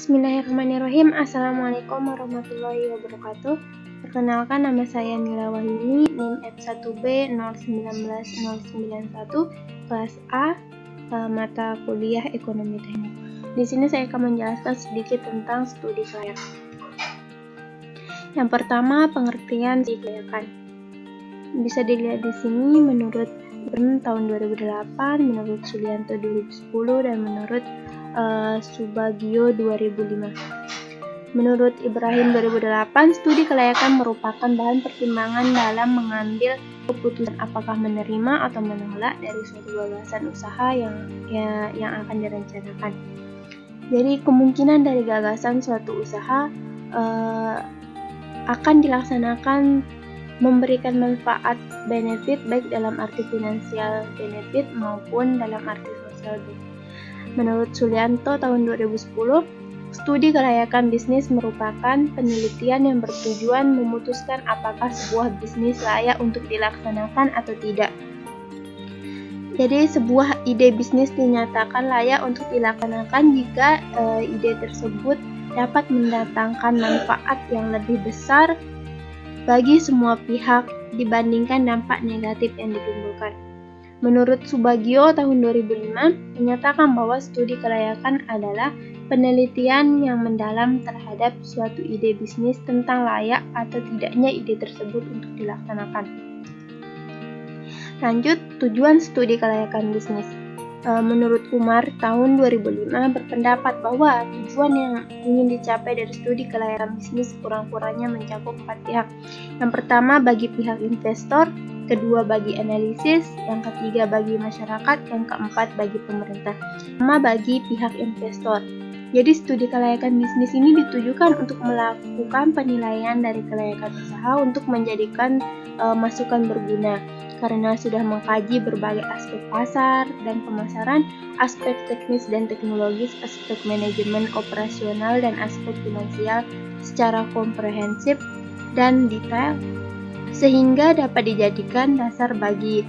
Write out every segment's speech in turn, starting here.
Bismillahirrahmanirrahim. Assalamualaikum warahmatullahi wabarakatuh. Perkenalkan, nama saya Mila Wahyuni, NIM F1B 019091, kelas A, mata kuliah Ekonomi Teknik. Di sini saya akan menjelaskan sedikit tentang studi kelayakan. Yang pertama, pengertian studi kelayakan. Bisa dilihat di sini menurut tahun 2008, menurut Sulianto 2010, dan menurut Subagio 2005. Menurut Ibrahim 2008, studi kelayakan merupakan bahan pertimbangan dalam mengambil keputusan apakah menerima atau menolak dari suatu gagasan usaha yang akan direncanakan. Jadi kemungkinan dari gagasan suatu usaha akan dilaksanakan memberikan manfaat benefit baik dalam arti finansial benefit maupun dalam arti sosial benefit. Menurut Sulianto tahun 2010, studi kelayakan bisnis merupakan penelitian yang bertujuan memutuskan apakah sebuah bisnis layak untuk dilaksanakan atau tidak. Jadi sebuah ide bisnis dinyatakan layak untuk dilaksanakan jika ide tersebut dapat mendatangkan manfaat yang lebih besar bagi semua pihak dibandingkan dampak negatif yang ditimbulkan. Menurut Subagio tahun 2005, menyatakan bahwa studi kelayakan adalah penelitian yang mendalam terhadap suatu ide bisnis tentang layak atau tidaknya ide tersebut untuk dilaksanakan. Lanjut, tujuan studi kelayakan bisnis. Menurut Umar tahun 2005 berpendapat bahwa tujuan yang ingin dicapai dari studi kelayakan bisnis kurang-kurangnya mencakup 4 pihak. Yang pertama bagi pihak investor, kedua bagi analisis, yang ketiga bagi masyarakat, yang keempat bagi pemerintah. Pertama bagi pihak investor. Jadi studi kelayakan bisnis ini ditujukan untuk melakukan penilaian dari kelayakan usaha untuk menjadikan masukan berguna. Karena sudah mengkaji berbagai aspek pasar dan pemasaran, aspek teknis dan teknologis, aspek manajemen operasional, dan aspek finansial secara komprehensif dan detail, sehingga dapat dijadikan dasar bagi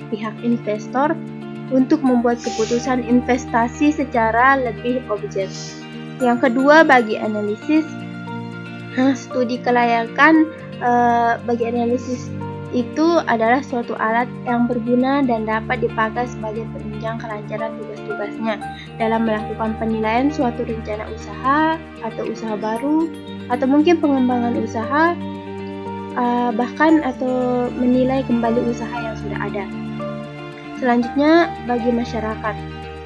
pihak investor untuk membuat keputusan investasi secara lebih objektif. Yang kedua bagi analisis, studi kelayakan bagi analisis itu adalah suatu alat yang berguna dan dapat dipakai sebagai penunjang kelancaran tugas-tugasnya dalam melakukan penilaian suatu rencana usaha atau usaha baru atau mungkin pengembangan usaha, bahkan atau menilai kembali usaha yang sudah ada. Selanjutnya bagi masyarakat.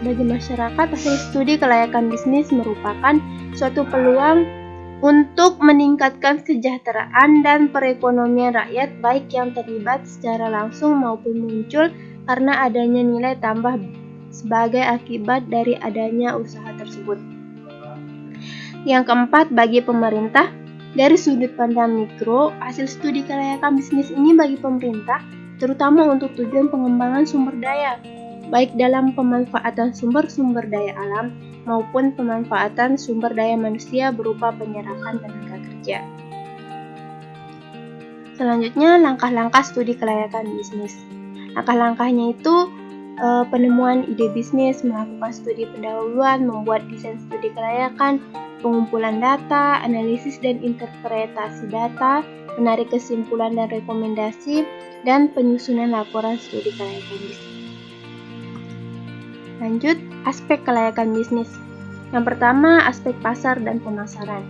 Bagi masyarakat, hasil studi kelayakan bisnis merupakan suatu peluang untuk meningkatkan kesejahteraan dan perekonomian rakyat baik yang terlibat secara langsung maupun muncul karena adanya nilai tambah sebagai akibat dari adanya usaha tersebut. Yang keempat bagi pemerintah, dari sudut pandang mikro, hasil studi kelayakan bisnis ini bagi pemerintah terutama untuk tujuan pengembangan sumber daya, baik dalam pemanfaatan sumber-sumber daya alam maupun pemanfaatan sumber daya manusia berupa penyerapan tenaga kerja. Selanjutnya, langkah-langkah studi kelayakan bisnis. Langkah-langkahnya itu penemuan ide bisnis, melakukan studi pendahuluan, membuat desain studi kelayakan, pengumpulan data, analisis dan interpretasi data, menarik kesimpulan dan rekomendasi, dan penyusunan laporan studi kelayakan bisnis. Lanjut, aspek kelayakan bisnis. Yang pertama, aspek pasar dan pemasaran.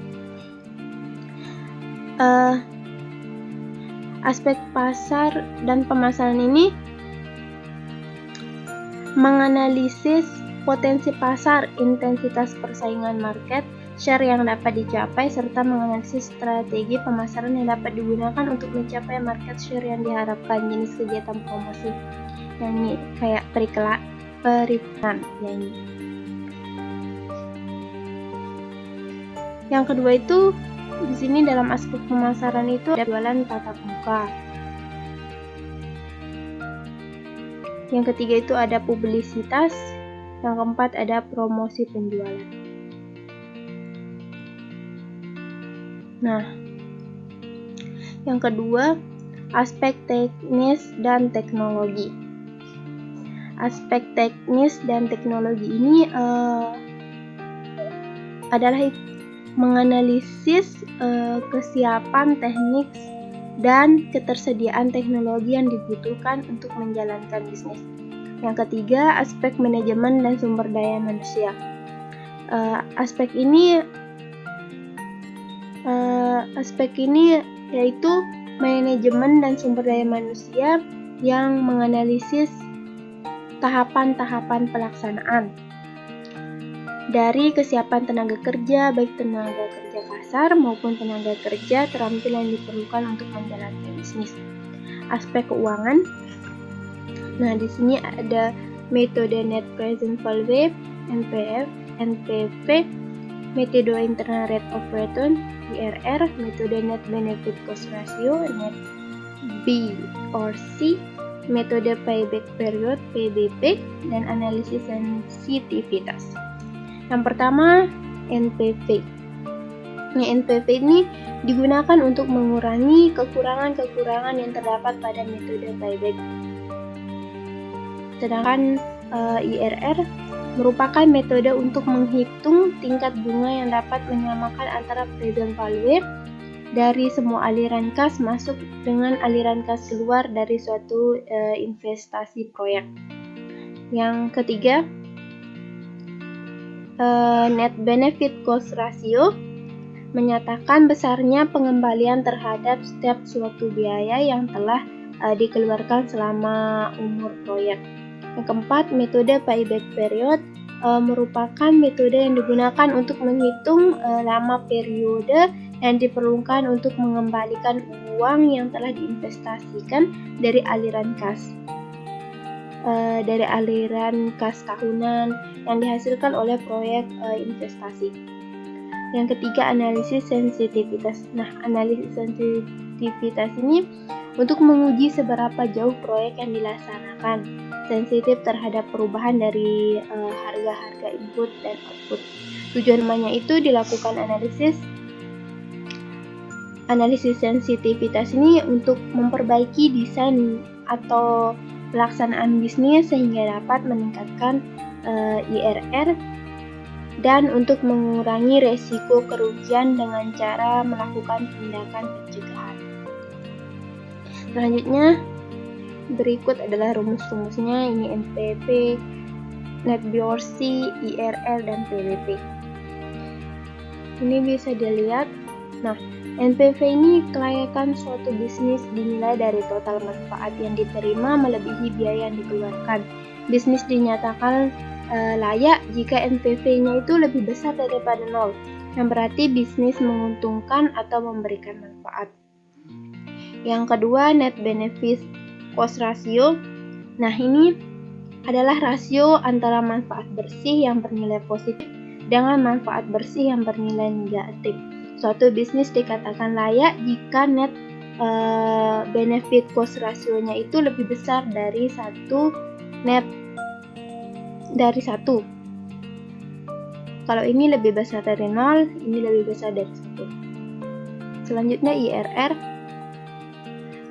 Aspek pasar dan pemasaran ini menganalisis potensi pasar, intensitas persaingan market, share yang dapat dicapai, serta menganalisis strategi pemasaran yang dapat digunakan untuk mencapai market share yang diharapkan. Jenis kegiatan promosi yang ini kayak periklanan yang ini. Yang kedua itu di sini dalam aspek pemasaran itu ada jualan tatap muka. Yang ketiga itu ada publisitas. Yang keempat ada promosi penjualan. Nah, yang kedua aspek teknis dan teknologi. Aspek teknis dan teknologi ini adalah menganalisis kesiapan teknik dan ketersediaan teknologi yang dibutuhkan untuk menjalankan bisnis. Yang ketiga, aspek manajemen dan sumber daya manusia. Aspek ini yaitu manajemen dan sumber daya manusia yang menganalisis tahapan-tahapan pelaksanaan dari kesiapan tenaga kerja, baik tenaga kerja kasar maupun tenaga kerja terampil yang diperlukan untuk menjalankan bisnis. Aspek keuangan. Nah, di sini ada metode Net Present Value, NPF, NPV, metode Internal Rate of Return, IRR, metode Net Benefit Cost Ratio, Net B or C, metode Payback Period, PBP, dan analisis sensitivitas. Yang pertama, NPV. NPV ini digunakan untuk mengurangi kekurangan-kekurangan yang terdapat pada metode payback. Sedangkan IRR merupakan metode untuk menghitung tingkat bunga yang dapat menyamakan antara present value dari semua aliran kas masuk dengan aliran kas keluar dari suatu investasi proyek. Yang ketiga, Net Benefit Cost Ratio menyatakan besarnya pengembalian terhadap setiap suatu biaya yang telah dikeluarkan selama umur proyek. Yang keempat, metode Payback Period merupakan metode yang digunakan untuk menghitung lama periode yang diperlukan untuk mengembalikan uang yang telah diinvestasikan dari aliran kas. Dari aliran kas tahunan yang dihasilkan oleh proyek investasi. Yang ketiga, analisis sensitivitas. Nah, analisis sensitivitas ini untuk menguji seberapa jauh proyek yang dilaksanakan sensitif terhadap perubahan dari harga-harga input dan output. Tujuannya itu dilakukan analisis sensitivitas ini untuk memperbaiki desain atau pelaksanaan bisnis sehingga dapat meningkatkan IRR dan untuk mengurangi resiko kerugian dengan cara melakukan tindakan pencegahan. Selanjutnya, berikut adalah rumus-rumusnya. Ini NPV, Net BORC, IRR, dan PBP. Ini bisa dilihat. Nah, NPV ini kelayakan suatu bisnis dinilai dari total manfaat yang diterima melebihi biaya yang dikeluarkan. Bisnis dinyatakan layak jika NPV-nya itu lebih besar daripada 0, yang berarti bisnis menguntungkan atau memberikan manfaat. Yang kedua, Net Benefit Cost Ratio. Nah, ini adalah rasio antara manfaat bersih yang bernilai positif dengan manfaat bersih yang bernilai negatif. Suatu bisnis dikatakan layak jika net benefit cost ratio-nya itu lebih besar dari 1 net dari 1. Kalau ini lebih besar dari 0, ini lebih besar dari 1. Selanjutnya IRR.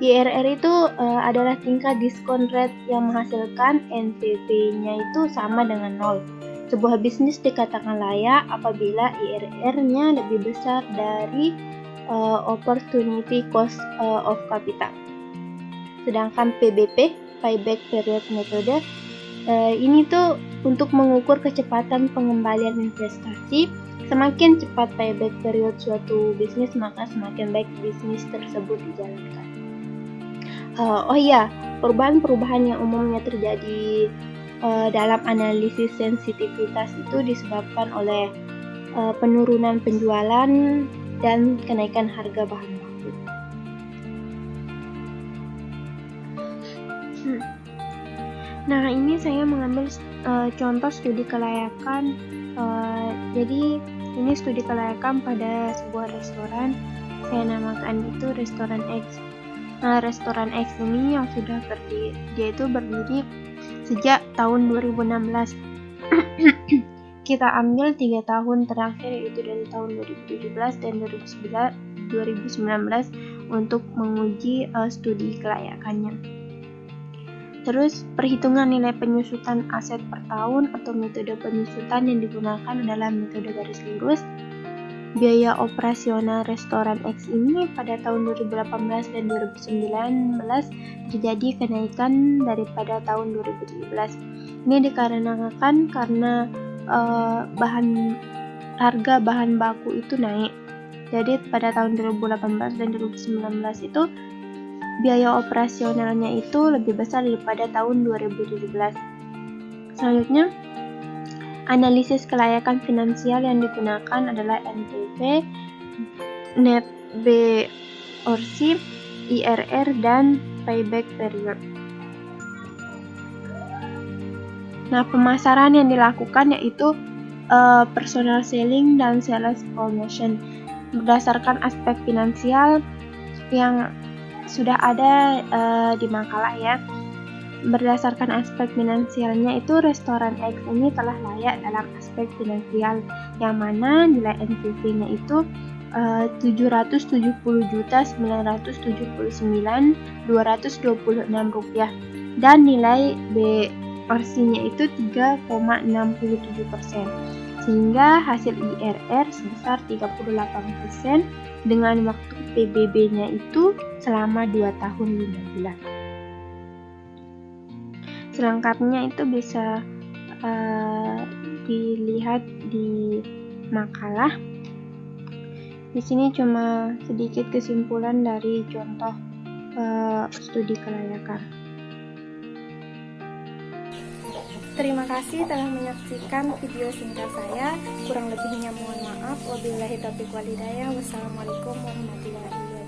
IRR itu adalah tingkat diskon rate yang menghasilkan NPV-nya itu sama dengan 0. Sebuah bisnis dikatakan layak apabila IRR-nya lebih besar dari opportunity cost of capital. Sedangkan PBP, Payback Period Method, ini tuh untuk mengukur kecepatan pengembalian investasi. Semakin cepat payback period suatu bisnis, maka semakin baik bisnis tersebut dijalankan. Perubahan-perubahan yang umumnya terjadi dalam analisis sensitivitas itu disebabkan oleh penurunan penjualan dan kenaikan harga bahan baku. Nah, ini saya mengambil contoh studi kelayakan. Jadi ini studi kelayakan pada sebuah restoran. Saya namakan itu Restoran X. Nah, Restoran X ini yang sudah berdiri sejak tahun 2016. Kita ambil 3 tahun terakhir, yaitu dari tahun 2017 dan 2019 untuk menguji studi kelayakannya. Terus perhitungan nilai penyusutan aset per tahun atau metode penyusutan yang digunakan adalah metode garis lurus. Biaya operasional restoran X ini pada tahun 2018 dan 2019 terjadi kenaikan daripada tahun 2017. Ini dikarenakan karena harga bahan baku itu naik. Jadi pada tahun 2018 dan 2019 itu biaya operasionalnya itu lebih besar daripada tahun 2017. Selanjutnya, analisis kelayakan finansial yang digunakan adalah NPV, Net BORC, IRR, dan Payback Period. Nah, pemasaran yang dilakukan yaitu personal selling dan sales promotion berdasarkan aspek finansial yang sudah ada di makalah ya. Berdasarkan aspek finansialnya itu restoran X ini telah layak dalam aspek finansial yang mana nilai NPV-nya itu 770.979.226 rupiah dan nilai BORC-nya itu 3,67%, sehingga hasil IRR sebesar 38% dengan waktu PBB-nya itu selama 2 tahun 5 bulan. Selengkapnya itu bisa dilihat di makalah. Di sini cuma sedikit kesimpulan dari contoh studi kelayakan. Terima kasih telah menyaksikan video singkat saya. Kurang lebihnya mohon maaf. Wabillahi taufiq wal hidayah. Wassalamualaikum warahmatullahi wabarakatuh.